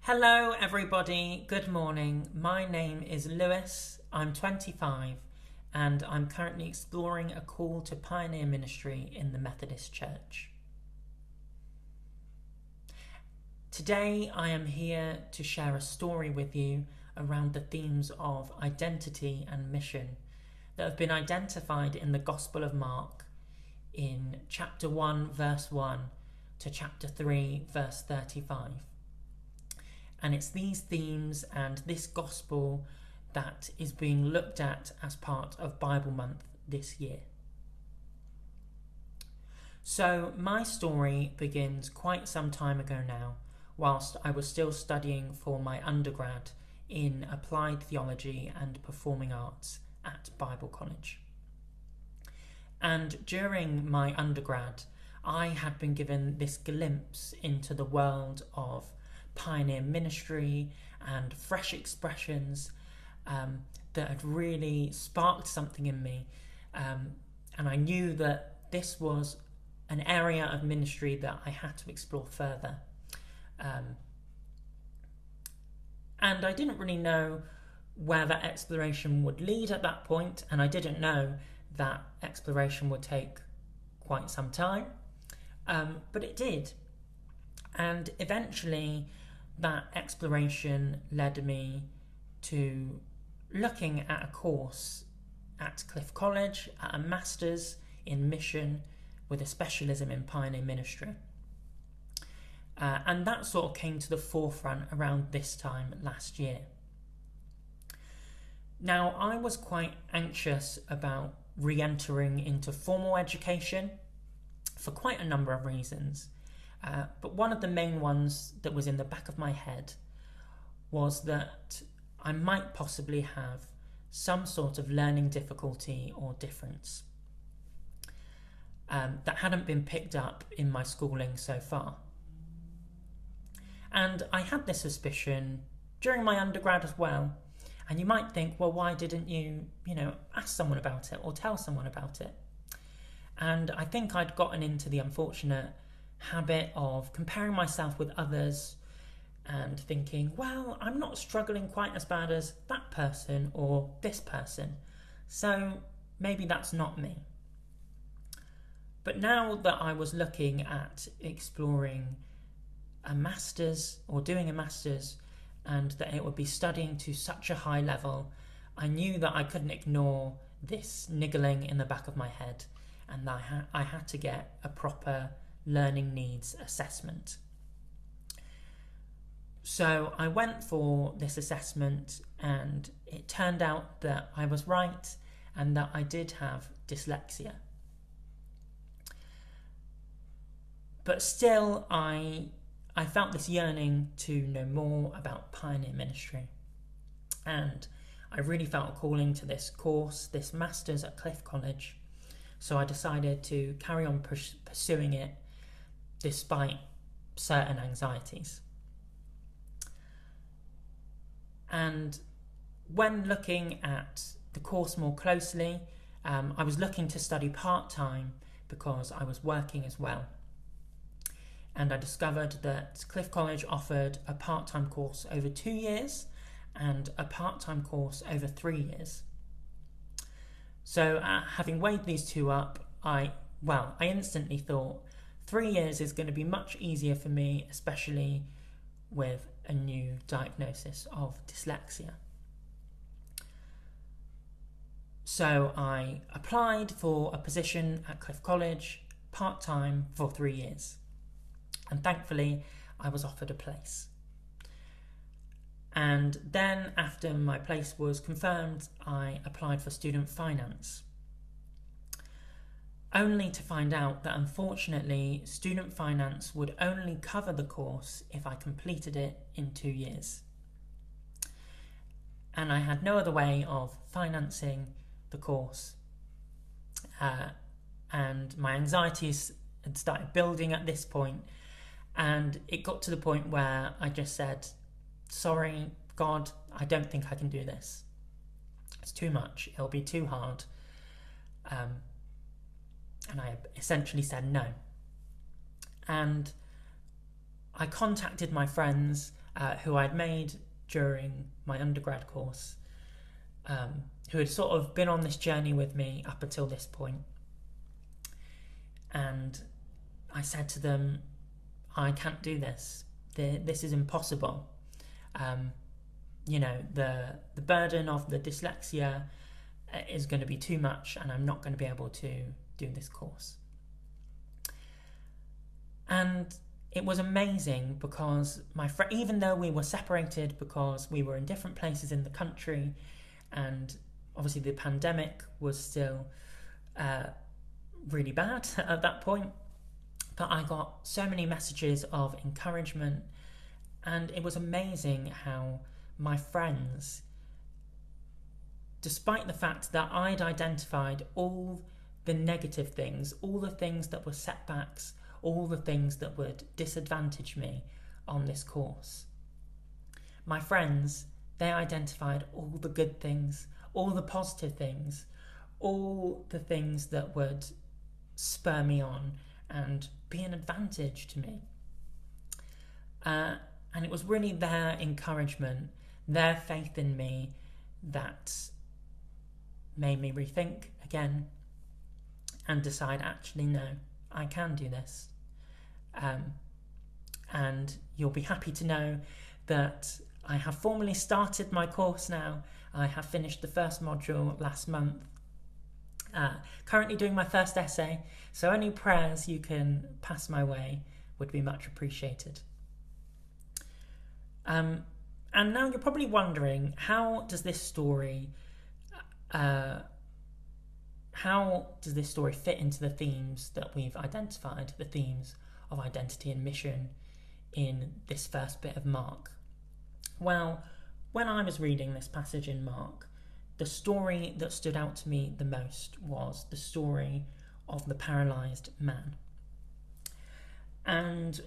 Hello everybody, good morning. My name is Lewis, I'm 25 and I'm currently exploring a call to pioneer ministry in the Methodist Church. Today I am here to share a story with you around the themes of identity and mission that have been identified in the Gospel of Mark in chapter 1 verse 1 to chapter 3 verse 35. And it's these themes and this gospel that is being looked at as part of Bible Month this year. So my story begins quite some time ago now, whilst I was still studying for my undergrad in applied theology and performing arts at Bible College. And during my undergrad, I had been given this glimpse into the world of pioneer ministry and fresh expressions that had really sparked something in me, and I knew that this was an area of ministry that I had to explore further, and I didn't really know where that exploration would lead at that point, and I didn't know that exploration would take quite some time, but it did. And eventually that exploration led me to looking at a course at Cliff College, at a master's in mission with a specialism in pioneer ministry. And that sort of came to the forefront around this time last year. Now, I was quite anxious about re-entering into formal education for quite a number of reasons. But one of the main ones that was in the back of my head was that I might possibly have some sort of learning difficulty or difference that hadn't been picked up in my schooling so far. And I had this suspicion during my undergrad as well. And you might think, well, why didn't you, ask someone about it or tell someone about it? And I think I'd gotten into the unfortunate habit of comparing myself with others and thinking, well, I'm not struggling quite as bad as that person or this person, so maybe that's not me. But now that I was looking at exploring a master's or doing a master's, and that it would be studying to such a high level, I knew that I couldn't ignore this niggling in the back of my head, and that I had to get a proper learning needs assessment. So I went for this assessment, and it turned out that I was right and that I did have dyslexia. But still, I felt this yearning to know more about pioneer ministry, and I really felt a calling to this course, this master's at Cliff College. So I decided to carry on pursuing it despite certain anxieties. And when looking at the course more closely, I was looking to study part-time because I was working as well. And I discovered that Cliff College offered a part-time course over 2 years and a part-time course over 3 years. So having weighed these two up, I instantly thought 3 years is going to be much easier for me, especially with a new diagnosis of dyslexia. So I applied for a position at Cliff College, part-time for 3 years. And thankfully, I was offered a place. And then, after my place was confirmed, I applied for student finance, only to find out that unfortunately student finance would only cover the course if I completed it in 2 years. And I had no other way of financing the course, and my anxieties had started building at this point. And it got to the point where I just said, sorry, God, I don't think I can do this. It's too much. It'll be too hard. And I essentially said no. And I contacted my friends who I'd made during my undergrad course, who had sort of been on this journey with me up until this point. And I said to them, I can't do this. This is impossible. The burden of the dyslexia is going to be too much, and I'm not going to be able to do this course. And it was amazing because even though we were separated because we were in different places in the country, and obviously the pandemic was still really bad at that point, but I got so many messages of encouragement, and it was amazing how my friends, despite the fact that I'd identified all the negative things, all the things that were setbacks, all the things that would disadvantage me on this course, my friends, they identified all the good things, all the positive things, all the things that would spur me on and be an advantage to me. And it was really their encouragement, their faith in me, that made me rethink again and decide, actually, no, I can do this. And you'll be happy to know that I have formally started my course now. I have finished the first module last month. Currently doing my first essay, so any prayers you can pass my way would be much appreciated. And now you're probably wondering, how does this story fit into the themes that we've identified, the themes of identity and mission in this first bit of Mark? Well, when I was reading this passage in Mark, the story that stood out to me the most was the story of the paralysed man. And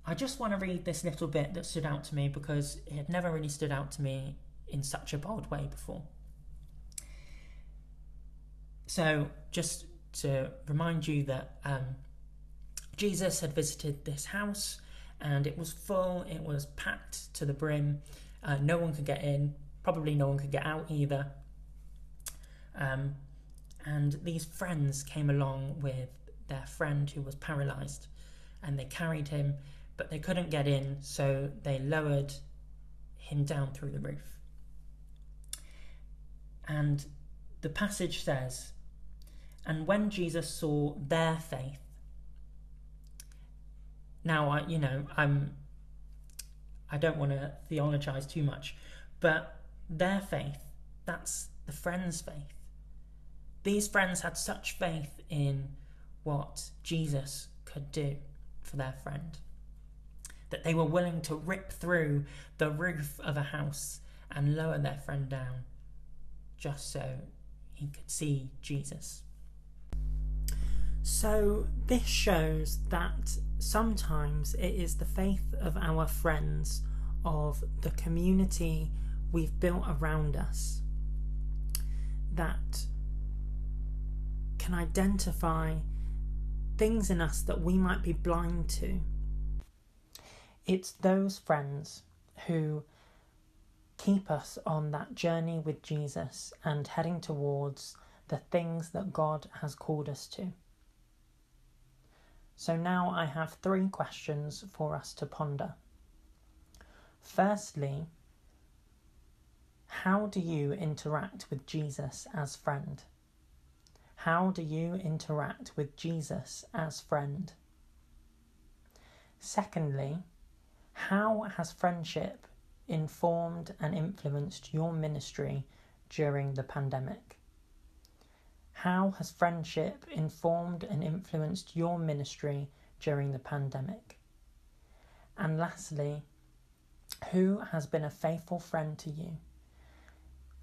I just want to read this little bit that stood out to me because it had never really stood out to me in such a bold way before. So just to remind you that Jesus had visited this house and it was full, it was packed to the brim, no one could get in, probably no one could get out either. And these friends came along with their friend who was paralysed, and they carried him, but they couldn't get in, so they lowered him down through the roof. And the passage says, and when Jesus saw their faith. Now, I don't want to theologize too much, but their faith, that's the friends' faith. These friends had such faith in what Jesus could do for their friend that they were willing to rip through the roof of a house and lower their friend down just so he could see Jesus. So this shows that sometimes it is the faith of our friends, of the community we've built around us, that can identify things in us that we might be blind to. It's those friends who keep us on that journey with Jesus and heading towards the things that God has called us to. So now I have 3 questions for us to ponder. Firstly, how do you interact with Jesus as friend? How do you interact with Jesus as friend? Secondly, how has friendship informed and influenced your ministry during the pandemic? How has friendship informed and influenced your ministry during the pandemic? And lastly, who has been a faithful friend to you?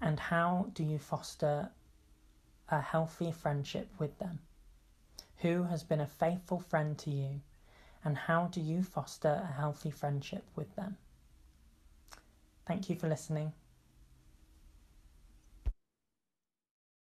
And how do you foster a healthy friendship with them? Who has been a faithful friend to you? And how do you foster a healthy friendship with them? Thank you for listening.